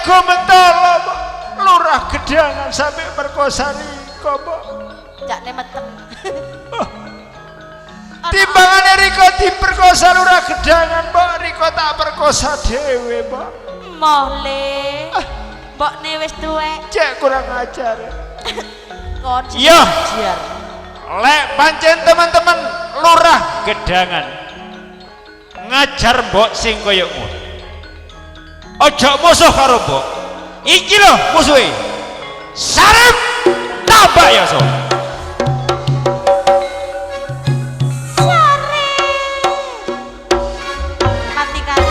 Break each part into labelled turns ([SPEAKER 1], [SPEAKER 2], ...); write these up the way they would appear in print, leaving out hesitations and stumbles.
[SPEAKER 1] Riko mentolo lurah Gedangan sampai perkosa Riko mbok
[SPEAKER 2] jak nemeteng
[SPEAKER 1] timbangane Riko diperkosa lurah Gedangan mbok Riko tak perkosa dhewe mbok
[SPEAKER 2] mole mbokne wis tuwek
[SPEAKER 1] cek kurang ajar
[SPEAKER 2] kon
[SPEAKER 1] iya
[SPEAKER 2] ajar
[SPEAKER 1] lek pancen teman-teman lurah Gedangan ngajar mbok sing kaya ngono ojo musuh karo mbok iki lho musuhe Sarip tabak ya so
[SPEAKER 2] mati kali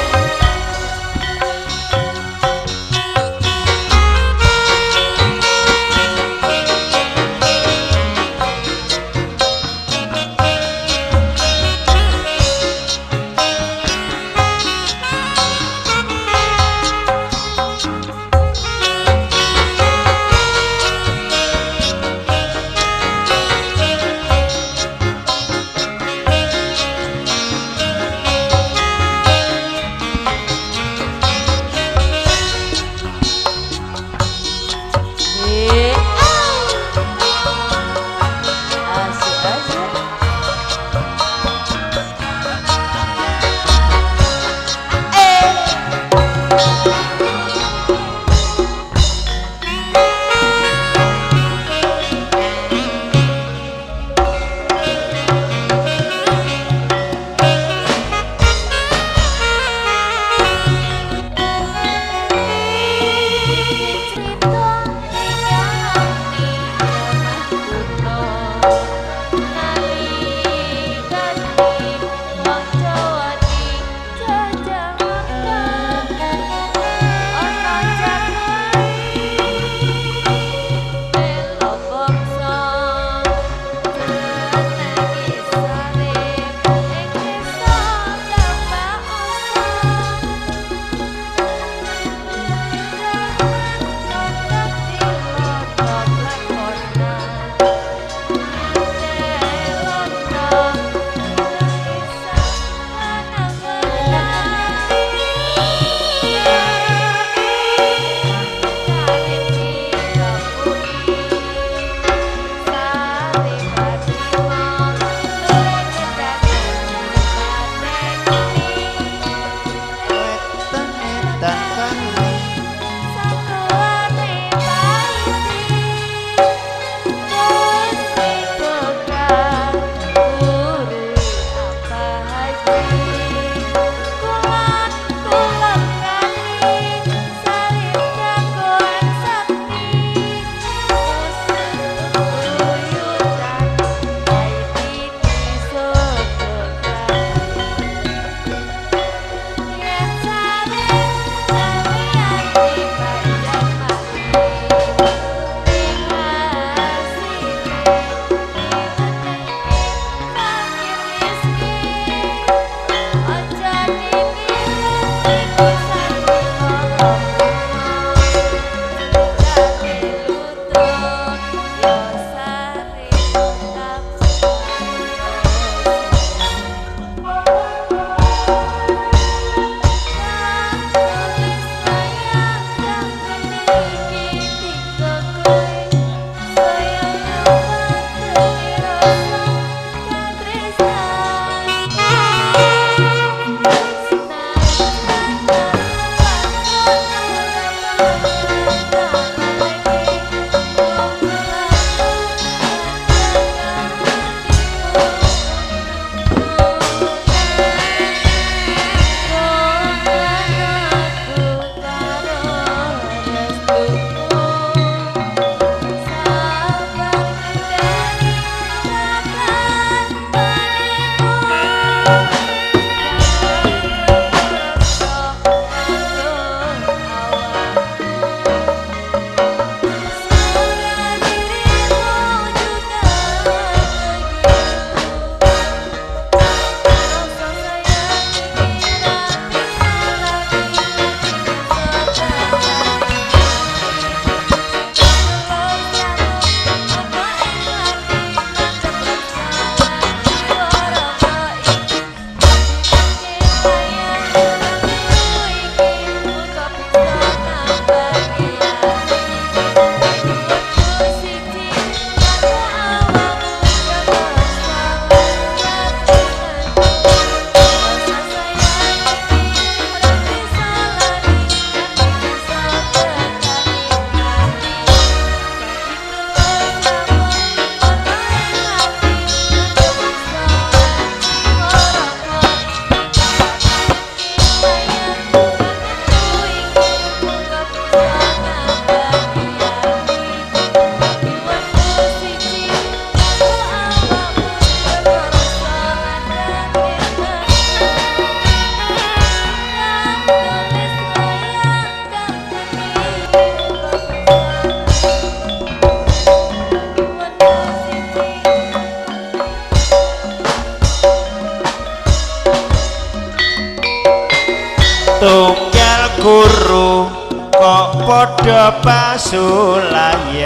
[SPEAKER 3] tunggal guru kok padha pasulayan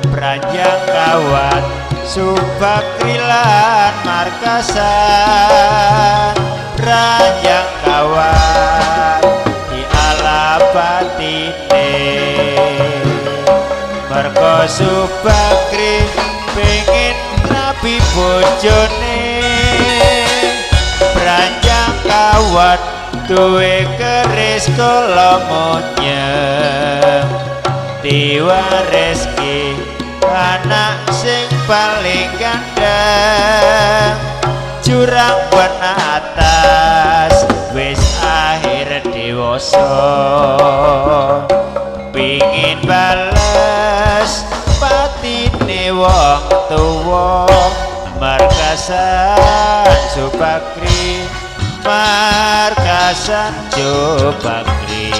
[SPEAKER 3] Pranjang kawat Subakri lan markasan Pranjang kawat di alapatine merga Subakri pengen nabi bojone Pranjang kawat duwe keris kala monyet diwariske anak sing paling gandeng jurang penatas wis akhir dewasa pingin bales patine wong tuwa markasan Subakri markasan Subakri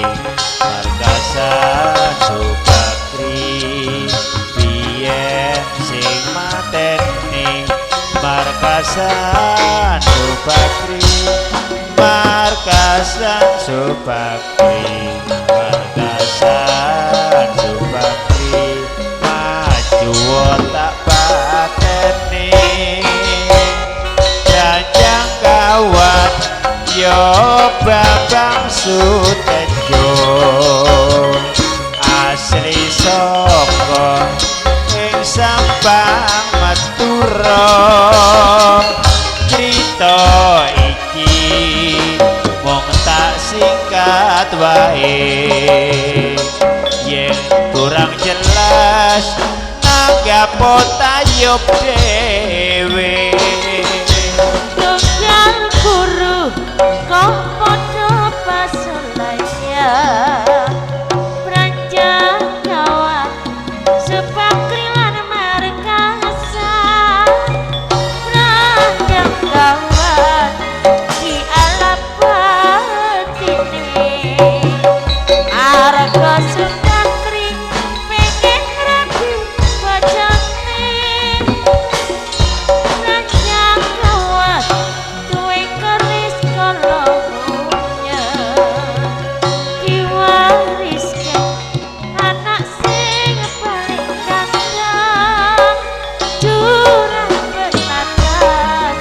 [SPEAKER 3] markasan Subakri biyen sing mateni markasan Subakri markasan Subakri markasan Subakri maju tak pateni Pranjang kawat yo Bambang Sutejo asli saka ing Sampang Madura crita iki mung tak singkat wae yen kurang jelas nanggapo tayub dhewe
[SPEAKER 2] tunggal guru kok padha pasulayan Pranjang kawat Subakri lan markasan Pranjang kawat di alapatine arga Subakri pengen rabi bojone Pranjang kawat duwe keris kala monyet diwariske anak sing paling gandeng jurang penatas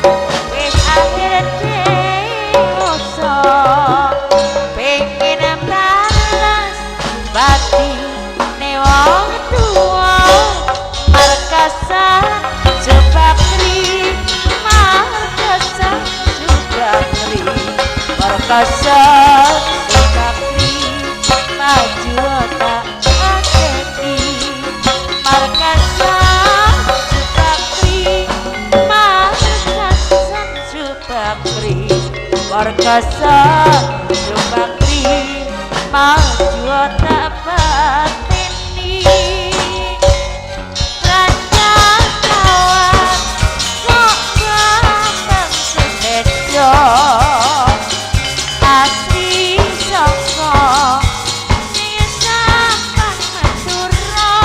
[SPEAKER 2] wis akhir dewasa pengen balas batine wong tuwa markasan Subakri markasan Subakri markasan Subakri maju tak pateni markasan Subakri markasan Subakri markasan Subakri maju tak pateni Pranjang kawat kok Bambang Sutejo asli saka ing Sampang Madura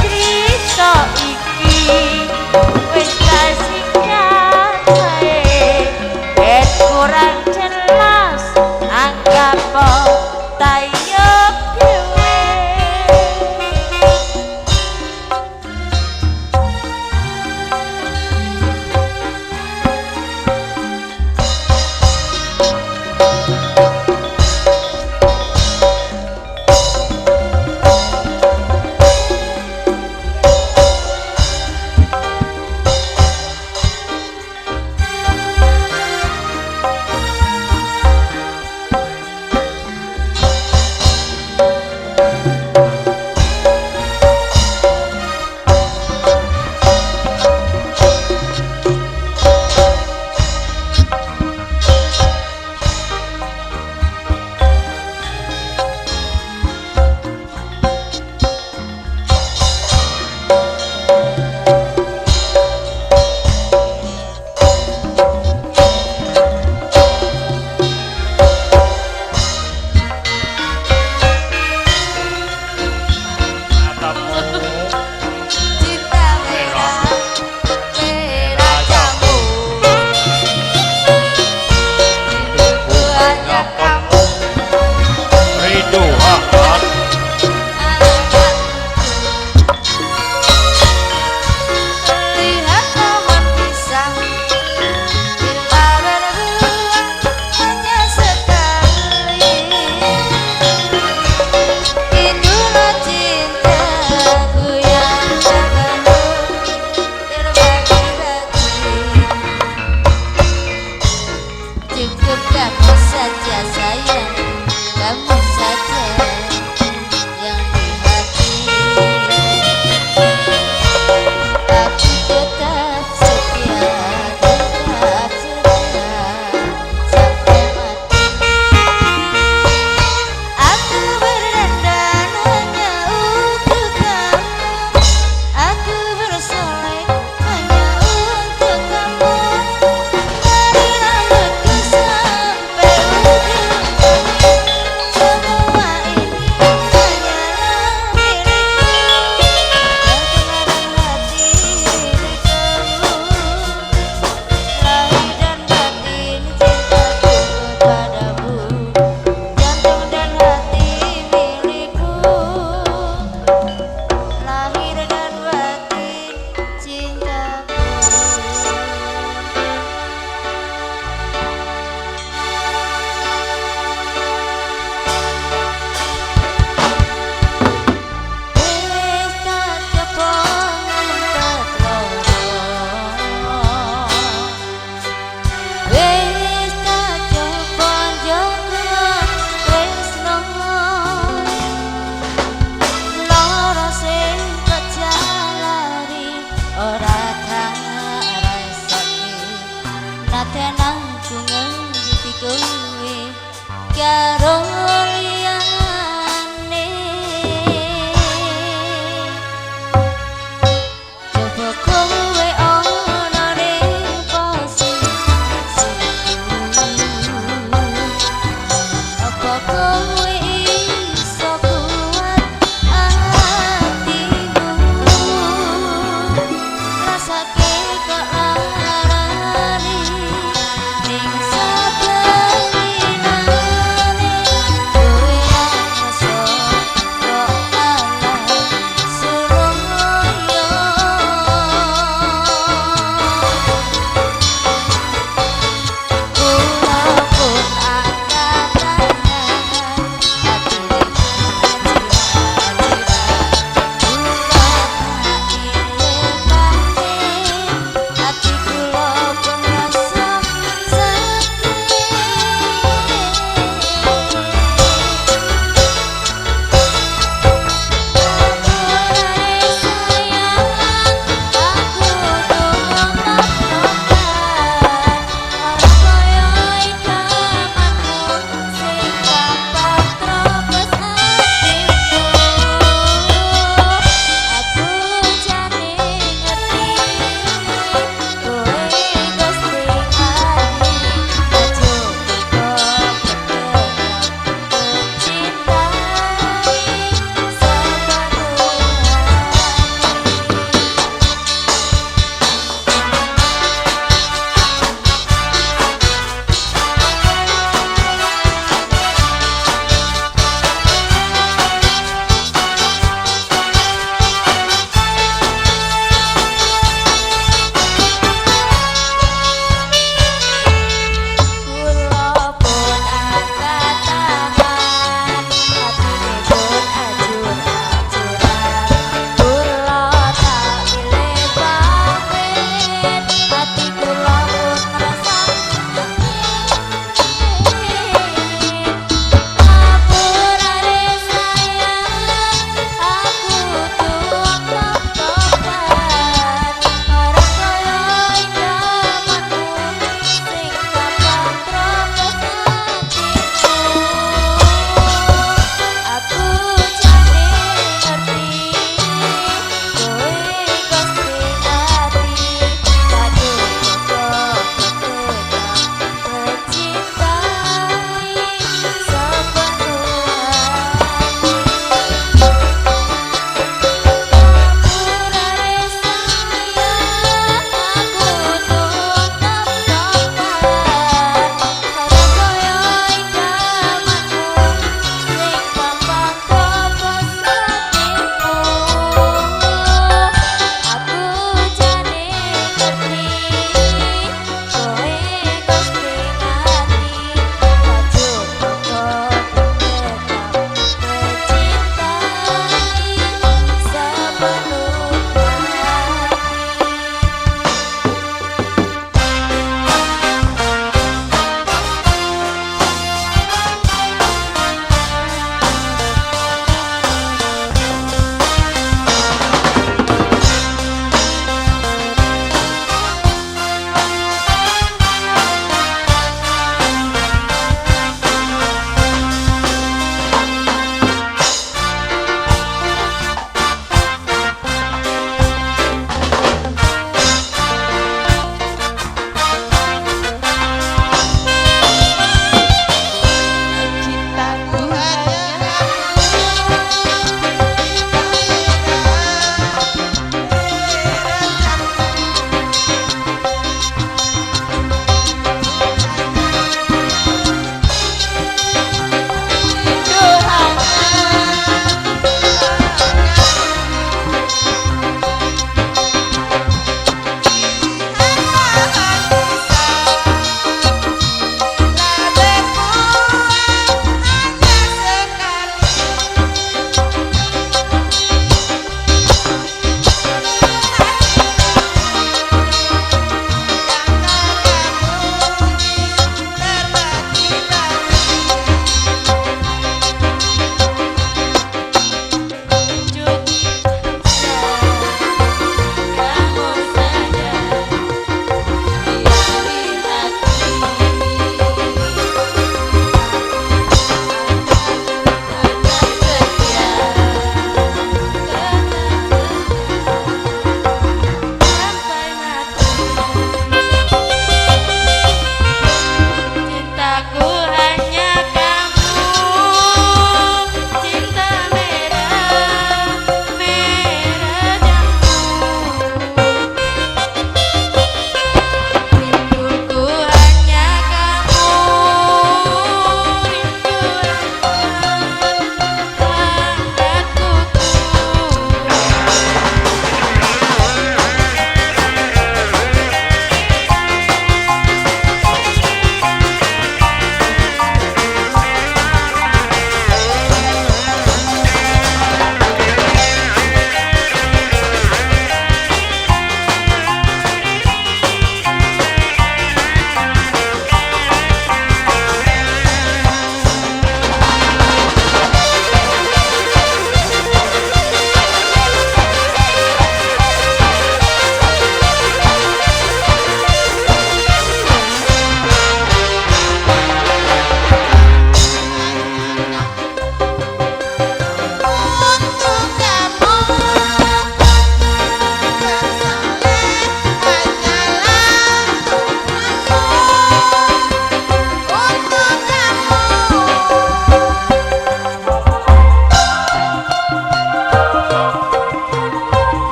[SPEAKER 2] crita iki wis tak singkat wae yen kurang jelas anggap tayub kamu saja sayang, kamu saja yang di hati. Aku tetap setia, tetap setia sampai mati. Aku berdandan hanya untuk kamu, aku bersolek hanya untuk kamu. Dari rambutku sampai ujung kaki, semua ini hanyalah milikku. Jantung dan hati milikmu, lahir dan batin cintaku kepadamu. Jantung dan hati milikku, lahir dan batin cintaku. Wis tak kepongan ketloro, wis tak kepon jomblo tresno. Loro sing kejalari ora rasake, nate nangku ngendi kowe karo liyane. Coba kowe ana ning posisiku, apa kowe iso kuat hatimu? Rasake kok larani ning sabelinane, kowe rasa kok malah suroyo. Kula pun angkat tangan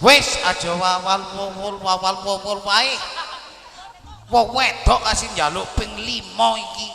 [SPEAKER 4] Wis aja wawal wae. Wong wedok kasih njaluk ping 5 iki.